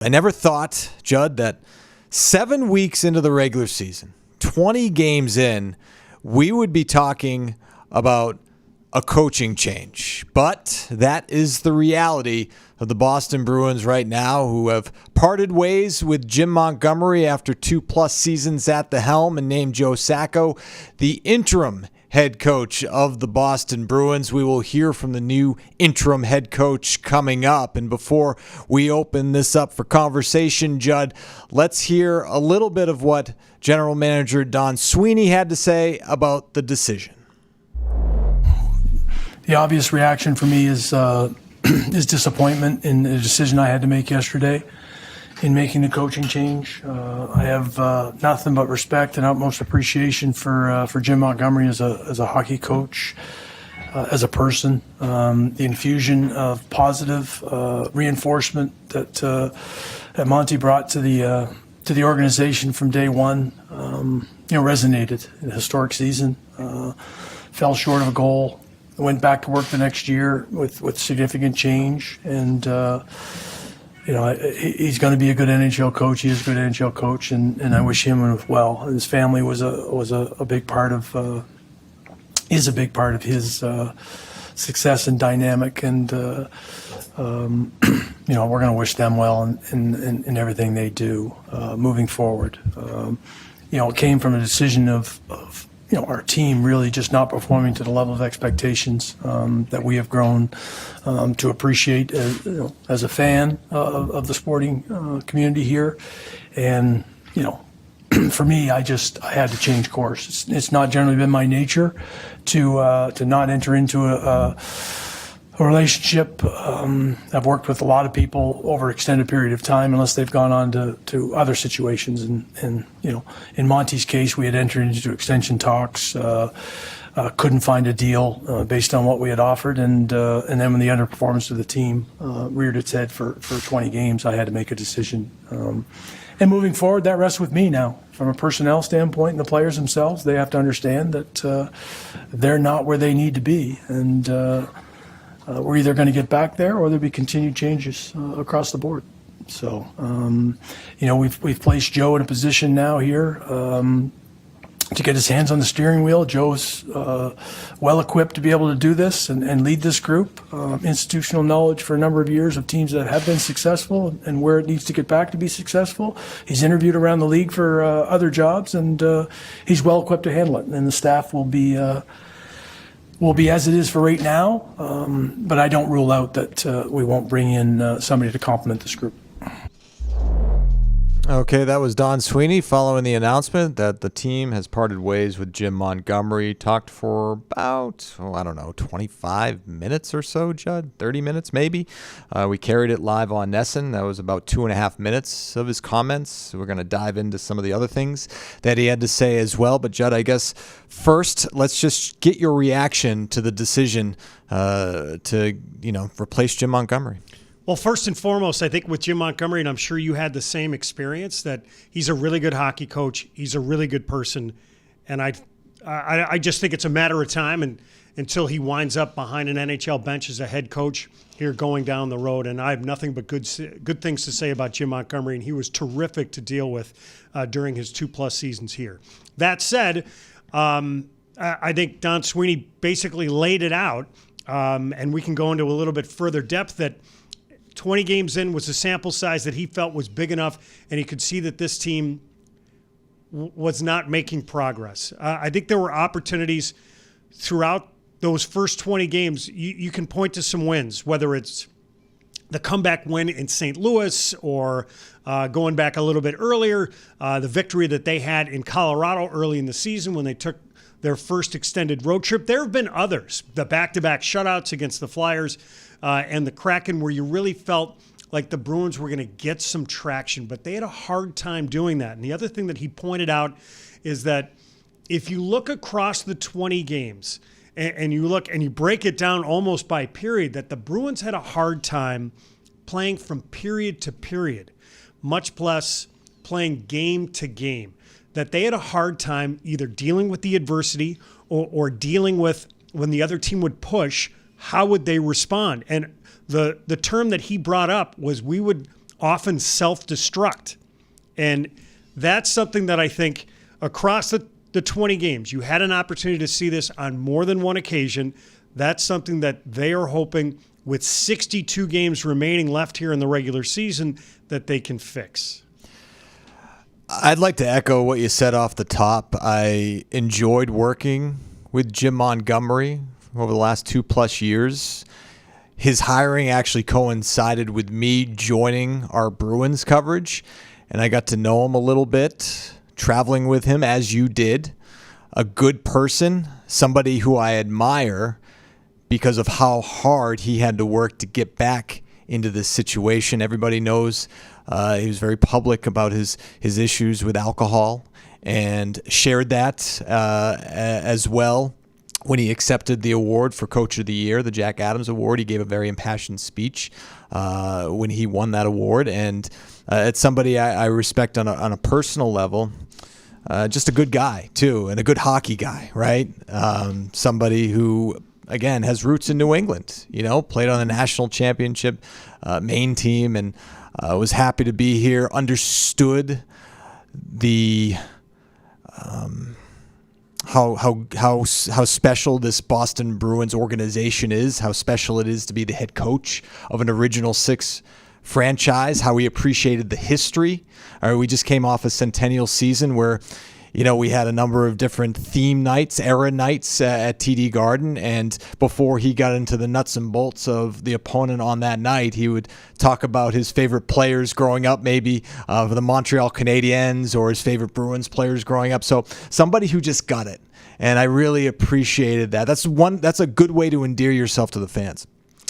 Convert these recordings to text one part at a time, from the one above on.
I never thought, Judd, that 7 weeks into the regular season, 20 games in, we would be talking about a coaching change. But that is the reality of the Boston Bruins right now, who have parted ways with Jim Montgomery after 2+ seasons at the helm and named Joe Sacco the interim head coach of the Boston Bruins. We will hear from the new interim head coach coming up. And before we open this up for conversation, Judd, let's hear a little bit of what General Manager Don Sweeney had to say about the decision. The obvious reaction for me is disappointment in the decision I had to make yesterday in making the coaching change. I have nothing but respect and utmost appreciation for Jim Montgomery as a hockey coach, as a person. The infusion of positive reinforcement that Monty brought to the organization from day one, resonated in a historic season. Fell short of a goal. Went back to work the next year with significant change, and he's going to be a good NHL coach. He is a good NHL coach, and I wish him well. His family was a big part of is a big part of his success and dynamic, and we're going to wish them well in everything they do moving forward. It came from a decision of our team really just not performing to the level of expectations that we have grown to appreciate as a fan of the sporting community here. And, for me, I had to change course. It's not generally been my nature to not enter into a relationship. I've worked with a lot of people over an extended period of time, unless they've gone on to other situations. And in Monty's case, we had entered into extension talks, couldn't find a deal based on what we had offered, and then when the underperformance of the team reared its head for 20 games, I had to make a decision. And moving forward, that rests with me now. From a personnel standpoint, and the players themselves, they have to understand that they're not where they need to be, and we're either going to get back there or there'll be continued changes across the board. So, we've placed Joe in a position now here to get his hands on the steering wheel. Joe's well equipped to be able to do this and lead this group. Institutional knowledge for a number of years of teams that have been successful and where it needs to get back to be successful. He's interviewed around the league for other jobs, and he's well equipped to handle it. And the staff will be as it is for right now, but I don't rule out that we won't bring in somebody to complement this group. Okay, that was Don Sweeney following the announcement that the team has parted ways with Jim Montgomery. Talked for about, 25 minutes or so, Judd, 30 minutes maybe. We carried it live on Nesson. That was about 2.5 minutes of his comments. We're going to dive into some of the other things that he had to say as well. But Judd, I guess first, let's just get your reaction to the decision to replace Jim Montgomery. Well, first and foremost, I think with Jim Montgomery, and I'm sure you had the same experience, that he's a really good hockey coach. He's a really good person. And I just think it's a matter of time until he winds up behind an NHL bench as a head coach here going down the road. And I have nothing but good things to say about Jim Montgomery, and he was terrific to deal with during his 2+ seasons here. That said, I think Don Sweeney basically laid it out, and we can go into a little bit further depth that 20 games in was a sample size that he felt was big enough, and he could see that this team was not making progress. I think there were opportunities throughout those first 20 games. You can point to some wins, whether it's the comeback win in St. Louis or going back a little bit earlier, the victory that they had in Colorado early in the season when they took their first extended road trip. There have been others, the back-to-back shutouts against the Flyers and the Kraken, where you really felt like the Bruins were going to get some traction, but they had a hard time doing that. And the other thing that he pointed out is that if you look across the 20 games and you look and you break it down almost by period, that the Bruins had a hard time playing from period to period, much less playing game to game, that they had a hard time either dealing with the adversity or dealing with when the other team would push, how would they respond? And the term that he brought up was we would often self-destruct. And that's something that I think across the 20 games, you had an opportunity to see this on more than one occasion. That's something that they are hoping with 62 games remaining left here in the regular season that they can fix. I'd like to echo what you said off the top. I enjoyed working with Jim Montgomery over the last 2+ years. His hiring actually coincided with me joining our Bruins coverage, and I got to know him a little bit, traveling with him as you did. A good person, somebody who I admire because of how hard he had to work to get back into this situation. Everybody knows he was very public about his issues with alcohol and shared that as well. When he accepted the award for Coach of the Year, the Jack Adams Award, he gave a very impassioned speech when he won that award. And it's somebody I respect on a personal level. Just a good guy, too, and a good hockey guy, right? Somebody who, again, has roots in New England, played on the national championship main team, and was happy to be here, understood the how special this Boston Bruins organization is, how special it is to be the head coach of an Original Six franchise, how we appreciated the history. We just came off a centennial season where, we had a number of different theme nights, era nights at TD Garden, and before he got into the nuts and bolts of the opponent on that night, he would talk about his favorite players growing up, maybe for the Montreal Canadiens, or his favorite Bruins players growing up. So somebody who just got it, and I really appreciated that. That's a good way to endear yourself to the fans,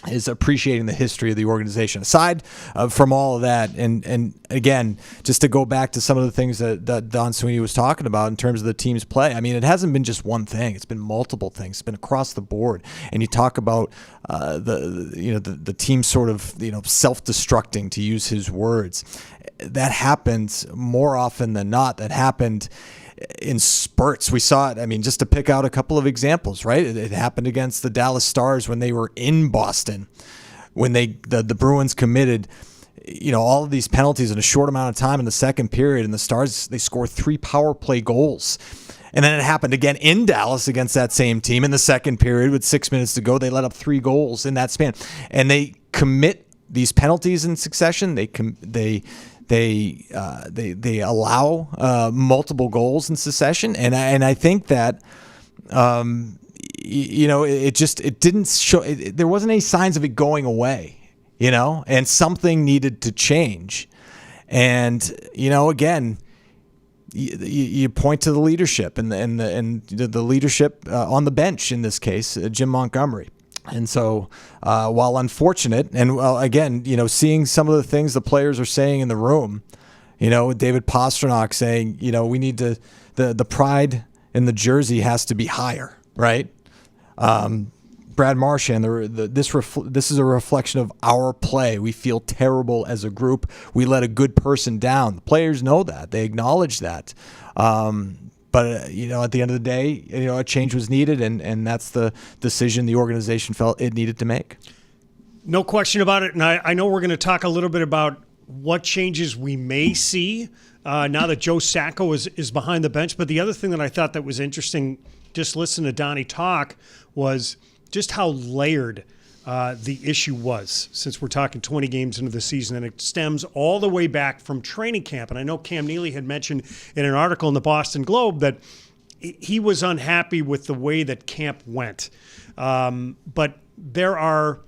is appreciating the history of the organization. Aside from all of that, and again, just to go back to some of the things that Don Sweeney was talking about in terms of the team's play, I mean, it hasn't been just one thing. It's been multiple things. It's been across the board. And you talk about the team sort of self-destructing, to use his words. That happens more often than not. That happened in spurts. We saw it. I mean, just to pick out a couple of examples, right? It happened against the Dallas Stars when they were in Boston, when the Bruins committed, all of these penalties in a short amount of time in the second period, and the Stars, they scored 3 power play goals. And then it happened again in Dallas against that same team in the second period with 6 minutes to go. They let up 3 goals in that span, and they commit these penalties in succession. They allow multiple goals in succession, and I think that it didn't show. There wasn't any signs of it going away, and something needed to change. And again, you point to the leadership and the leadership on the bench in this case, Jim Montgomery. And so, while unfortunate, and again, seeing some of the things the players are saying in the room, David Pastrnak saying, we need to, the pride in the jersey has to be higher, right? Brad Marchand, this is a reflection of our play. We feel terrible as a group. We let a good person down. The players know that. They acknowledge that. But, at the end of the day, a change was needed, and that's the decision the organization felt it needed to make. No question about it. And I know we're going to talk a little bit about what changes we may see now that Joe Sacco is behind the bench. But the other thing that I thought that was interesting, just listening to Donnie talk, was just how layered the issue was, since we're talking 20 games into the season, and it stems all the way back from training camp. And I know Cam Neely had mentioned in an article in the Boston Globe that he was unhappy with the way that camp went. But there are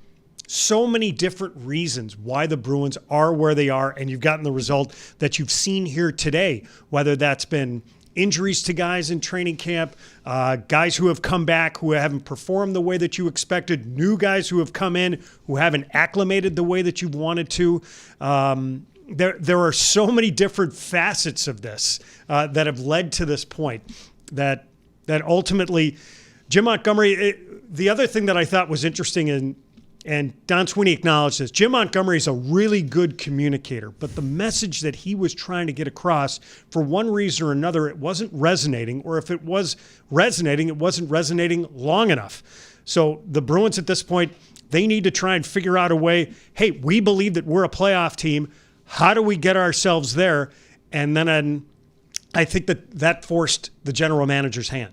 so many different reasons why the Bruins are where they are, and you've gotten the result that you've seen here today, whether that's been injuries to guys in training camp, guys who have come back who haven't performed the way that you expected, new guys who have come in who haven't acclimated the way that you wanted to. There are so many different facets of this that have led to this point that ultimately Jim Montgomery, the other thing that I thought was interesting, and Don Sweeney acknowledged this, Jim Montgomery is a really good communicator, but the message that he was trying to get across, for one reason or another, it wasn't resonating, or if it was resonating, it wasn't resonating long enough. So the Bruins at this point, they need to try and figure out a way, hey, we believe that we're a playoff team. how do we get ourselves there? And then I think that forced the general manager's hand.